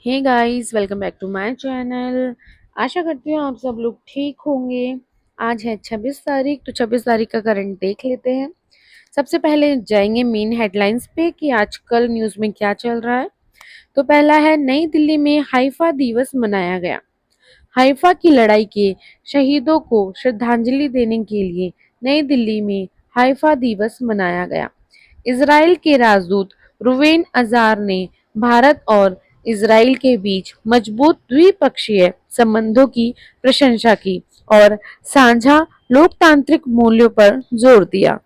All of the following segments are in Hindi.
Hey guys, welcome back to my channel. आशा करती हूँ आप सब लोग ठीक होंगे। आज है 26 तारीख, तो 26 तारीख का करंट देख लेते हैं। सबसे पहले जाएंगे मेन हेडलाइंस पे कि आजकल न्यूज़ में क्या चल रहा है। तो पहला है, नई दिल्ली में हाइफा दिवस मनाया गया। हाइफा की लड़ाई के शहीदों को श्रद्धांजलि देने के लिए नई दिल्ली में हाइफा दिवस मनाया गया। इजराइल के राजदूत रुवेन अजार ने भारत और इजराइल के बीच मजबूत द्विपक्षीय संबंधों की प्रशंसा की और साझा लोकतांत्रिक मूल्यों पर जोर दिया।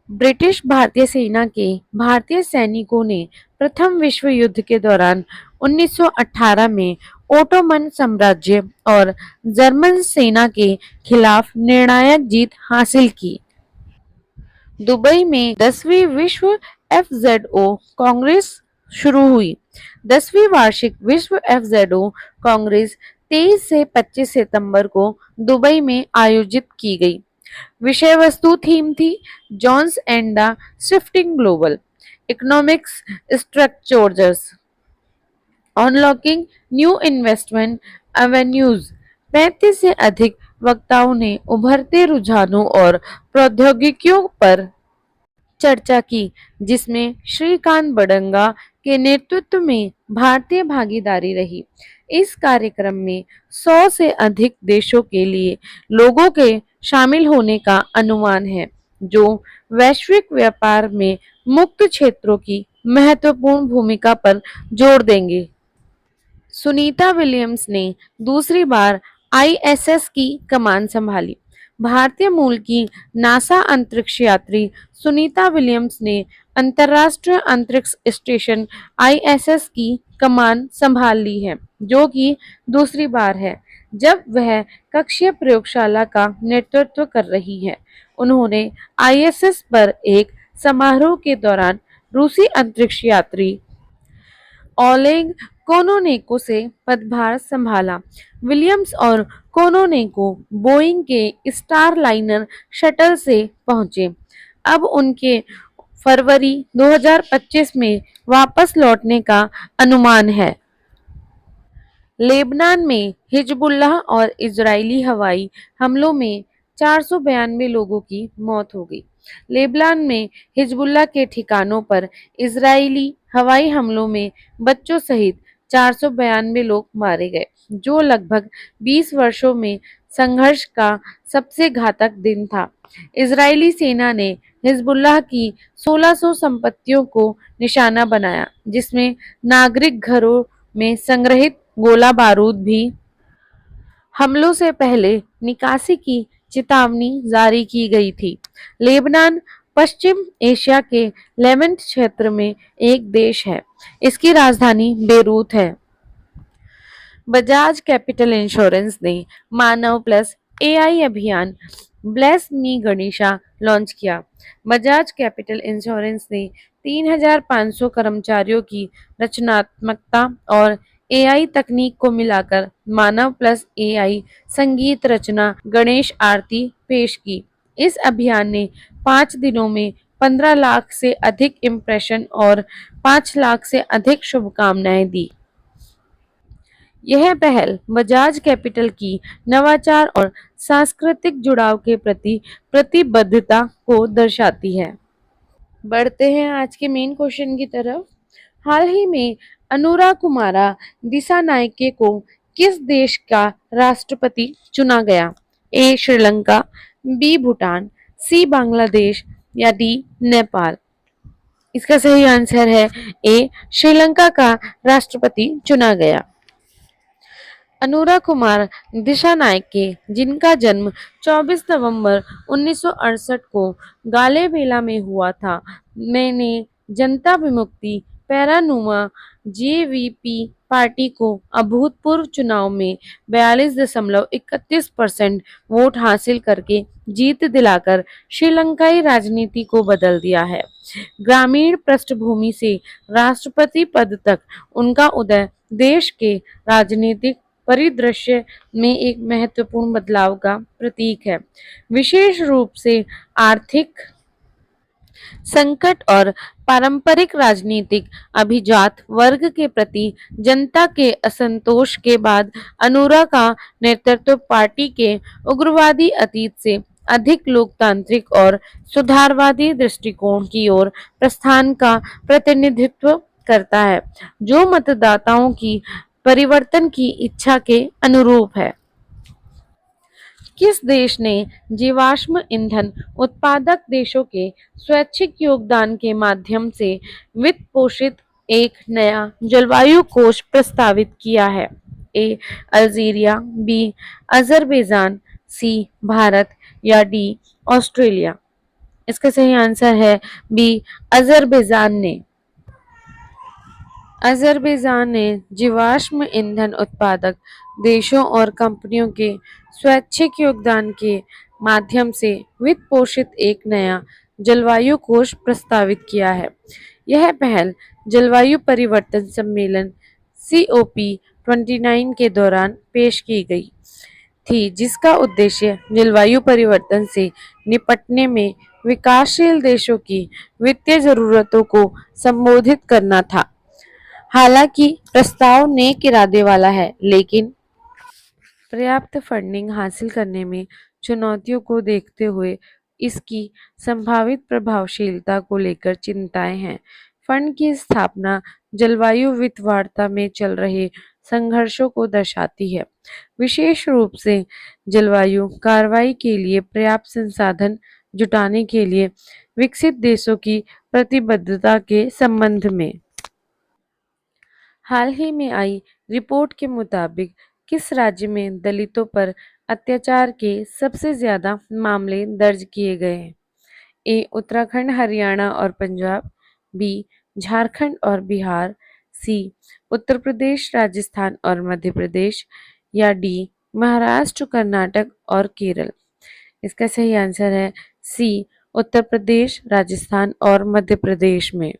ब्रिटिश भारतीय सेना के भारतीय सैनिकों ने प्रथम विश्व युद्ध के दौरान 1918 में ओटोमन साम्राज्य और जर्मन सेना के खिलाफ निर्णायक जीत हासिल की। दुबई में 10वीं विश्व एफजेडओ कांग्रेस शुरू हुई। 10वीं वार्षिक विश्व एफजेडओ कांग्रेस 23 से 25 सितंबर को दुबई में आयोजित की गई। विषय वस्तु थीम थी johns and the shifting global economics structures, unlocking new investment avenues. 35 से अधिक वक्ताओं ने उभरते रुझानों और प्रौद्योगिकियों पर चर्चा की, जिसमें श्रीकांत बडंगा के नेतृत्व में भारतीय भागीदारी रही। इस कार्यक्रम में 100 से अधिक देशों के लिए लोगों के शामिल होने का अनुमान है, जो वैश्विक व्यापार में मुक्त क्षेत्रों की महत्वपूर्ण भूमिका पर जोर देंगे। सुनीता विलियम्स ने दूसरी बार आईएसएस की कमान संभाली। भारतीय मूल की नासा अंतरिक्ष यात्री सुनीता विलियम्स ने अंतर्राष्ट्रीय अंतरिक्ष स्टेशन आईएसएस की कमान संभाल ली है, जो कि दूसरी बार है जब वह कक्षीय प्रयोगशाला का नेतृत्व कर रही है। उन्होंने आईएसएस पर एक समारोह के दौरान रूसी अंतरिक्ष यात्री ओलेग कोनोनेको से पदभार संभाला। विलियम्स और कोनोनेको बोइंग के स्टार लाइनर शटल से पहुंचे। अब उनके फरवरी 2025 में वापस लौटने का अनुमान है। लेबनान में हिजबुल्लाह और इजरायली हवाई हमलों में 492 लोगों की मौत हो गई। लेबनान में हिजबुल्लाह के ठिकानों पर इजरायली हवाई हमलों में बच्चों सहित 492 लोग मारे गए, जो लगभग 20 वर्षों में संघर्ष का सबसे घातक दिन था। इजरायली सेना ने हिजबुल्लाह की 1600 संपत्तियों को निशाना बनाया, जिसमें नागरिक घरों में संग्रहित गोला बारूद भी। हमलों से पहले निकासी की चेतावनी जारी की गई थी। लेबनान पश्चिम एशिया के लेवेंट क्षेत्र में एक देश है। इसकी राजधानी बेरूत है। बजाज कैपिटल इंश्योरेंस ने मानव प्लस एआई अभियान ब्लेस मी गणेशा लॉन्च किया। बजाज कैपिटल इंश्योरेंस ने 3,500 कर्मचारियों की रचनात्मकता और एआई तकनीक को मिलाकर मानव प्लस एआई संगीत रचना गणेश आरती पेश की। इस अभियान ने 5 दिनों में 15 लाख से अधिक इम्प्रेशन और 5 लाख से अधिक शुभकामनाएं दी। यह पहल बजाज कैपिटल की नवाचार और सांस्कृतिक जुड़ाव के प्रति प्रतिबद्धता को दर्शाती है। बढ़ते हैं आज के मेन क्वेश्चन की तरफ। हाल ही में अनुरा कुमारा दिसानायके को किस देश का राष्ट्रपति चुना गया? ए श्रीलंका, बी भूटान, सी बांग्लादेश या डी नेपाल। इसका सही आंसर है ए श्रीलंका का राष्ट्रपति चुना गया। अनुरा कुमार दिसानायके, जिनका जन्म 24 नवंबर 1968 को गालेबेला में हुआ था, मैंने जनता विमुक्ति पैरानुमा जेवीपी पार्टी को अभूतपूर्व चुनाव में 42.31% वोट हासिल करके जीत दिलाकर श्रीलंकाई राजनीति को बदल दिया है। ग्रामीण पृष्ठभूमि से राष्ट्रपति पद तक उनका उदय देश के राजनीतिक परिदृश्य में एक महत्वपूर्ण बदलाव का प्रतीक है। विशेष रूप से आर्थिक संकट और पारंपरिक राजनीतिक अभिजात वर्ग के प्रति जनता के असंतोष के बाद अनूरा का नेतृत्व पार्टी के उग्रवादी अतीत से अधिक लोकतांत्रिक और सुधारवादी दृष्टिकोण की ओर प्रस्थान का प्रतिनिधित्व करता है, जो मतदाताओं की परिवर्तन की इच्छा के अनुरूप है। किस देश ने जीवाश्म ईंधन उत्पादक देशों के स्वैच्छिक योगदान के माध्यम से वित्त पोषित एक नया जलवायु कोष प्रस्तावित किया है? ए अल्जीरिया, बी अजरबैजान, सी भारत या डी ऑस्ट्रेलिया। इसका सही आंसर है बी अजरबैजान ने। अज़रबैजान ने जीवाश्म ईंधन उत्पादक देशों और कंपनियों के स्वैच्छिक योगदान के माध्यम से वित्त पोषित एक नया जलवायु कोष प्रस्तावित किया है। यह पहल जलवायु परिवर्तन सम्मेलन COP29 के दौरान पेश की गई थी, जिसका उद्देश्य जलवायु परिवर्तन से निपटने में विकासशील देशों की वित्तीय जरूरतों को संबोधित करना था। हालांकि प्रस्ताव नेक इरादे वाला है, लेकिन पर्याप्त फंडिंग हासिल करने में चुनौतियों को देखते हुए इसकी संभावित प्रभावशीलता को लेकर चिंताएं हैं। फंड की स्थापना जलवायु वित्त वार्ता में चल रहे संघर्षों को दर्शाती है, विशेष रूप से जलवायु कार्रवाई के लिए पर्याप्त संसाधन जुटाने के लिए विकसित देशों की प्रतिबद्धता के संबंध में। हाल ही में आई रिपोर्ट के मुताबिक किस राज्य में दलितों पर अत्याचार के सबसे ज्यादा मामले दर्ज किए गए हैं? ए उत्तराखंड, हरियाणा और पंजाब, बी झारखंड और बिहार, सी उत्तर प्रदेश, राजस्थान और मध्य प्रदेश या डी महाराष्ट्र, कर्नाटक और केरल। इसका सही आंसर है सी उत्तर प्रदेश, राजस्थान और मध्य प्रदेश में।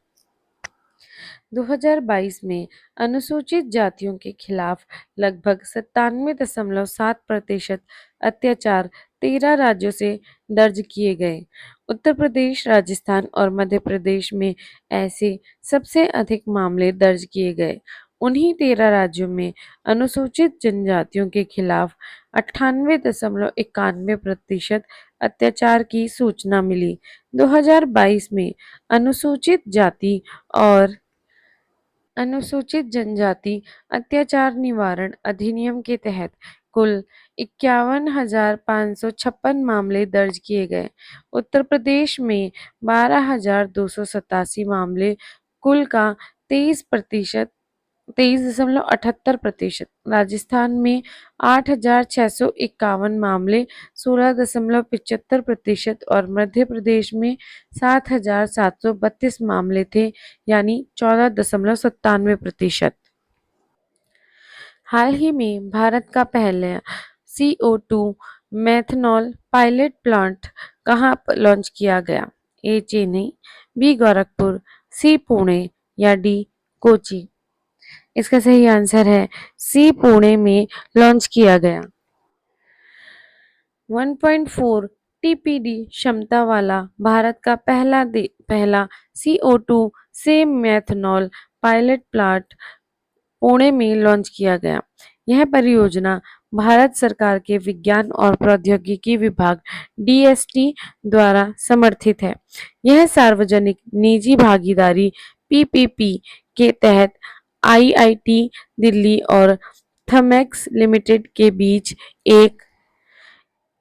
2022 में अनुसूचित जातियों के खिलाफ लगभग 97.7% अत्याचार 13 राज्यों से दर्ज किए गए। उत्तर प्रदेश, राजस्थान और मध्य प्रदेश में ऐसे सबसे अधिक मामले दर्ज किए गए। उन्हीं 13 राज्यों में अनुसूचित जनजातियों के खिलाफ 98.91% अत्याचार की सूचना मिली। 2022 में अनुसूचित जाति और अनुसूचित जनजाति अत्याचार निवारण अधिनियम के तहत कुल 51,556 मामले दर्ज किए गए। उत्तर प्रदेश में 12,287 मामले, कुल का 23.78%। राजस्थान में 8,651 मामले, 16.75% और मध्य प्रदेश में 7,732 मामले थे, यानी 14.97%। हाल ही में भारत का पहला CO2 मेथनॉल पायलट प्लांट कहाँ पर लॉन्च किया गया? ए चेन्नई, बी गोरखपुर, सी पुणे या डी कोची। इसका सही आंसर है सी पुणे में लॉन्च किया गया। 1.4 TPD क्षमता वाला भारत का पहला CO2 से मेथनॉल पायलट प्लांट पुणे में लॉन्च किया गया। यह परियोजना भारत सरकार के विज्ञान और प्रौद्योगिकी विभाग DST द्वारा समर्थित है। यह सार्वजनिक निजी भागीदारी PPP के तहत IIT दिल्ली और थमेक्स लिमिटेड के बीच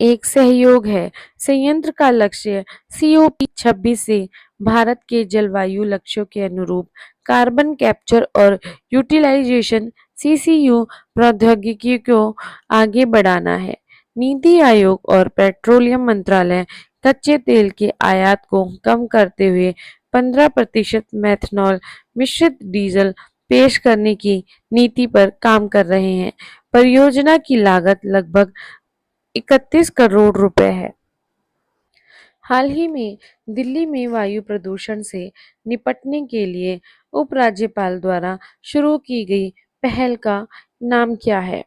एक सहयोग है। संयंत्र का लक्ष्य COP26 से भारत के जलवायु लक्ष्यों के अनुरूप कार्बन कैप्चर और यूटिलाइजेशन CCU प्रौद्योगिकी को आगे बढ़ाना है। नीति आयोग और पेट्रोलियम मंत्रालय कच्चे तेल के आयात को कम करते हुए 15% मेथनॉल मिश्रित डीजल पेश करने की नीति पर काम कर रहे हैं। परियोजना की लागत लगभग 31 करोड़ रुपए है। हाल ही में दिल्ली में वायु प्रदूषण से निपटने के लिए उपराज्यपाल द्वारा शुरू की गई पहल का नाम क्या है?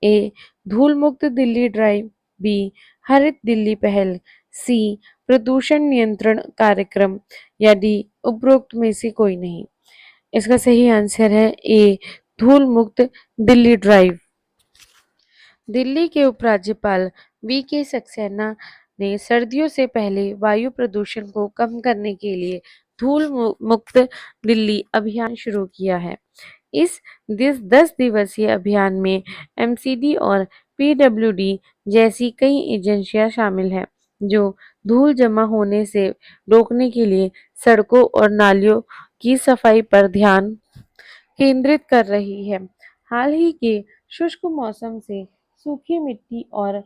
ए धूल मुक्त दिल्ली ड्राइव, बी हरित दिल्ली पहल, सी प्रदूषण नियंत्रण कार्यक्रम या डी उपरोक्त में से कोई नहीं। इसका सही आंसर है ए धूल मुक्त दिल्ली ड्राइव। दिल्ली के उपराज्यपाल वी के सक्सेना ने सर्दियों से पहले वायु प्रदूषण को कम करने के लिए धूल मुक्त दिल्ली अभियान शुरू किया है। इस 10 दिवसीय अभियान में एमसीडी और पीडब्ल्यूडी जैसी कई एजेंसियां शामिल हैं जो धूल जमा होने से रोकने के लिए सड़कों और नालियों की सफाई पर ध्यान केंद्रित कर रही है। हाल ही के शुष्क मौसम से सूखी मिट्टी और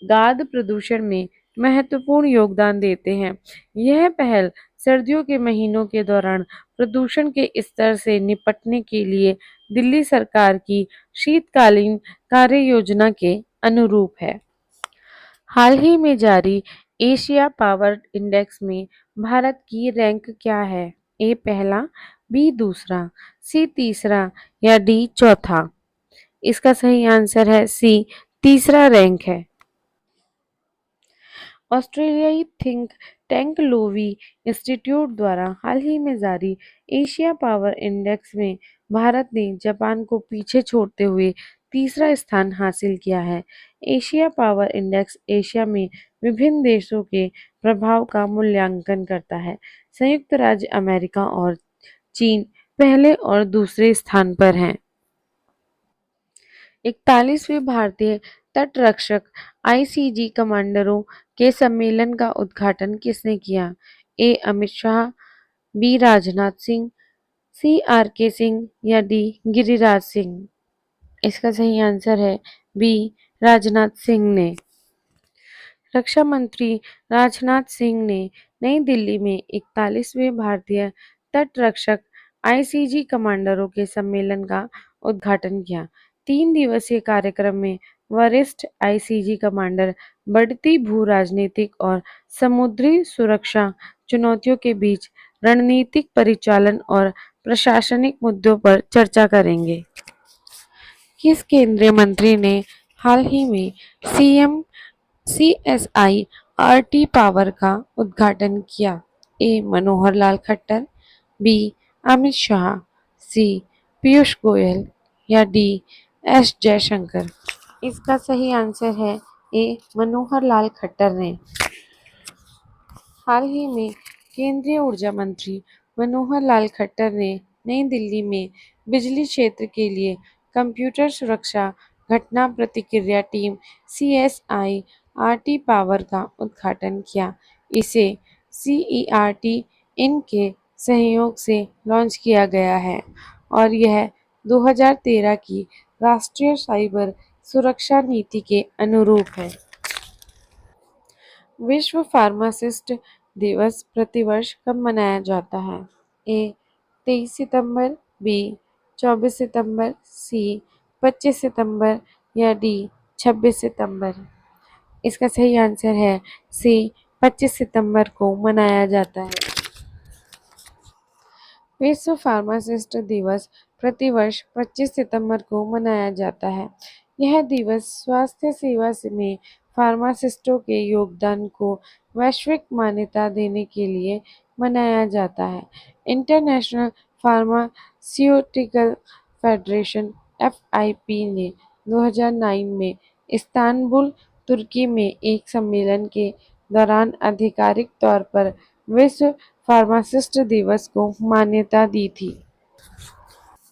गाद प्रदूषण में महत्वपूर्ण योगदान देते हैं। यह पहल सर्दियों के महीनों के दौरान प्रदूषण के स्तर से निपटने के लिए दिल्ली सरकार की शीतकालीन कार्य योजना के अनुरूप है। हाल ही में जारी एशिया पावर इंडेक्स में भारत की रैंक क्या है? ए पहला, बी दूसरा, सी तीसरा या डी चौथा। इसका सही आंसर है सी तीसरा रैंक है। ऑस्ट्रेलियाई थिंक टैंक लोवी इंस्टीट्यूट द्वारा हाल ही में जारी एशिया पावर इंडेक्स में भारत ने जापान को पीछे छोड़ते हुए तीसरा स्थान हासिल किया है। एशिया पावर इंडेक्स एशिया में विभिन्न देशों के प्रभाव का मूल्यांकन करता है। संयुक्त राज्य अमेरिका और चीन पहले और दूसरे स्थान पर हैं। 41वें भारतीय तटरक्षक आईसीजी कमांडरों के सम्मेलन का उद्घाटन किसने किया? A Amit Shah, B Rajnath Singh, C R K Singh या डी गिरिराज सिंह। इसका सही आंसर है बी राजनाथ सिंह ने। रक्षा मंत्री राजनाथ सिंह ने नई दिल्ली में 41वें भारतीय तटरक्षक आईसीजी कमांडरों के सम्मेलन का उद्घाटन किया। 3 दिवसीय कार्यक्रम में वरिष्ठ आईसीजी कमांडर बढ़ती भू राजनीतिक और समुद्री सुरक्षा चुनौतियों के बीच रणनीतिक परिचालन और प्रशासनिक मुद्दों पर चर्चा करेंगे। किस केंद्रीय मंत्री ने हाल ही में सीएम CSIRT पावर का उद्घाटन किया? ए मनोहर लाल खट्टर, बी अमित शाह, सी पीयूष गोयल या डी एस जयशंकर। इसका सही आंसर है ए मनोहर लाल खट्टर ने। हाल ही में केंद्रीय ऊर्जा मंत्री मनोहर लाल खट्टर ने नई दिल्ली में बिजली क्षेत्र के लिए कंप्यूटर सुरक्षा घटना प्रतिक्रिया टीम CSIRT पावर का उद्घाटन किया। इसे CERT इन के सहयोग से लॉन्च किया गया है और यह 2013 की राष्ट्रीय साइबर सुरक्षा नीति के अनुरूप है। विश्व फार्मासिस्ट दिवस प्रतिवर्ष कब मनाया जाता है? ए 23 सितंबर, बी 24 सितंबर, सी 25 सितंबर या डी 26 सितंबर। इसका सही आंसर है सी 25 सितंबर को मनाया जाता है। विश्व फार्मासिस्ट दिवस प्रतिवर्ष 25 सितंबर को मनाया जाता है। यह दिवस स्वास्थ्य सेवा में फार्मासिस्टों के योगदान को वैश्विक मान्यता देने के लिए मनाया जाता है। इंटरनेशनल फार्मास्यूटिकल फेडरेशन FIP ने 2009 में इस्तांबुल, तुर्की में एक सम्मेलन के दौरान आधिकारिक तौर पर विश्व फार्मासिस्ट दिवस को मान्यता दी थी।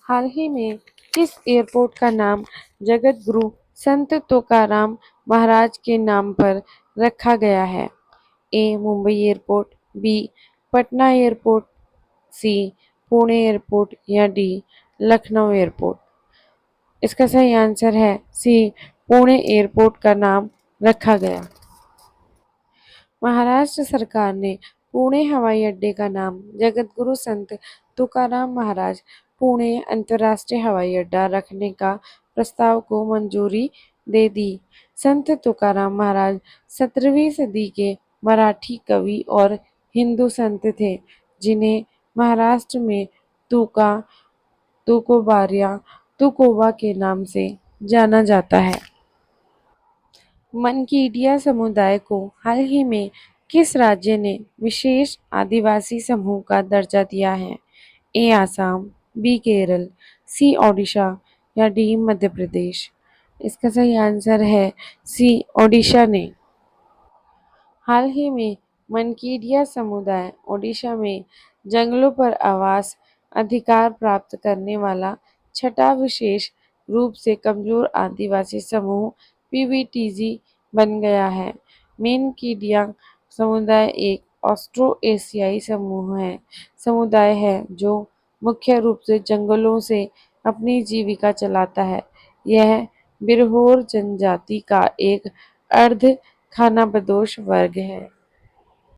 हाल ही में किस एयरपोर्ट का नाम जगतगुरु संत तुकाराम महाराज के नाम पर रखा गया है? A Mumbai airport, B Patna airport, C Pune airport या डी लखनऊ एयरपोर्ट। इसका सही आंसर है सी पुणे एयरपोर्ट का नाम रखा गया। महाराष्ट्र सरकार ने पुणे हवाई अड्डे का नाम जगतगुरु संत तुकाराम महाराज पुणे अंतर्राष्ट्रीय हवाई अड्डा रखने का प्रस्ताव को मंजूरी दे दी। संत तुकाराम महाराज 17वीं सदी के मराठी कवि और हिंदू संत थे जिन्हें महाराष्ट्र में तुका, तुकोबार्या, तुकोबा के नाम से जाना जाता है। मनकीडिया समुदाय को हाल ही में किस राज्य ने विशेष आदिवासी समूह का दर्जा दिया है? ए आसाम, बी केरल, सी ओडिशा या डी मध्य प्रदेश। इसका सही आंसर है सी ओडिशा ने। हाल ही में मनकीडिया समुदाय ओडिशा में जंगलों पर आवास अधिकार प्राप्त करने वाला छठा विशेष रूप से कमजोर आदिवासी समूह पीवीटीजी बन गया है। मेनकीडिया समुदाय एक ऑस्ट्रो एशियाई समुदाय है जो मुख्य रूप से जंगलों से अपनी जीविका चलाता है। यह बिरहोर जनजाति का एक अर्ध खानाबदोश वर्ग है।